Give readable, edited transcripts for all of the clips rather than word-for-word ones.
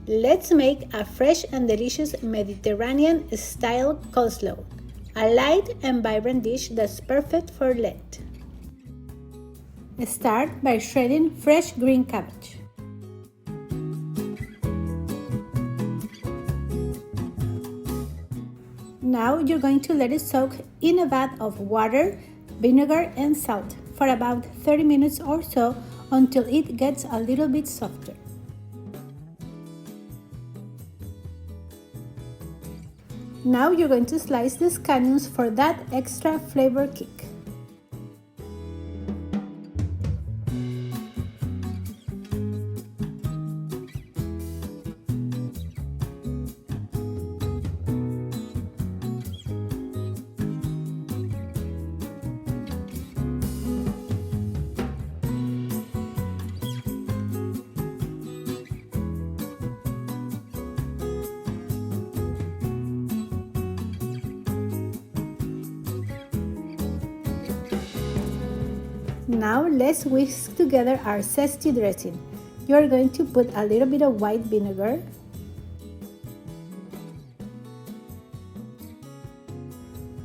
Let's make a fresh and delicious Mediterranean-style coleslaw, a light and vibrant dish that's perfect for Lent. Start by shredding fresh green cabbage. Now you're going to let it soak in a bath of water, vinegar, and salt for about 30 minutes or so until it gets a little bit softer. Now you're going to slice the scallions for that extra flavor kick. Now let's whisk together our zesty dressing. You are going to put a little bit of white vinegar,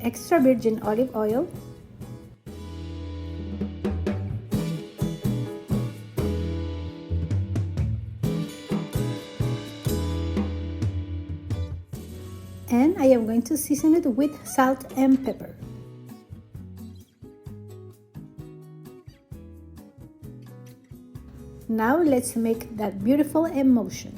extra virgin olive oil, and I am going to season it with salt and pepper. Now let's make that beautiful emulsion.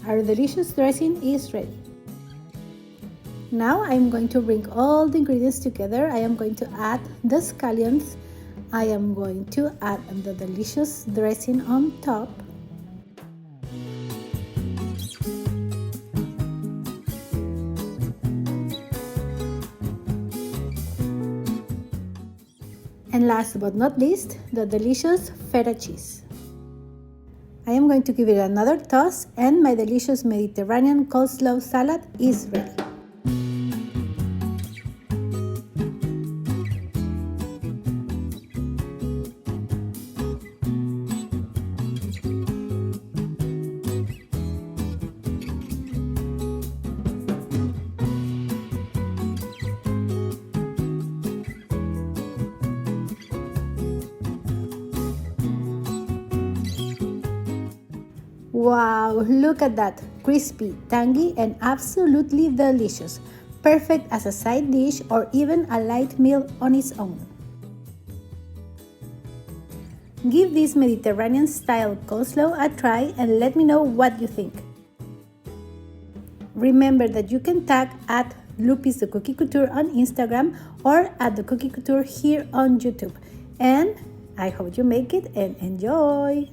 Our delicious dressing is ready. Now I'm going to bring all the ingredients together. I am going to add the scallions. I am going to add the delicious dressing on top. And last but not least, the delicious feta cheese. I am going to give it another toss, and my delicious Mediterranean coleslaw salad is ready. Wow, look at that! Crispy, tangy, and absolutely delicious. Perfect as a side dish or even a light meal on its own. Give this Mediterranean-style coleslaw a try and let me know what you think. Remember that you can tag at Lupis the Cookie Couture on Instagram or at the Cookie Couture here on YouTube. And I hope you make it and enjoy!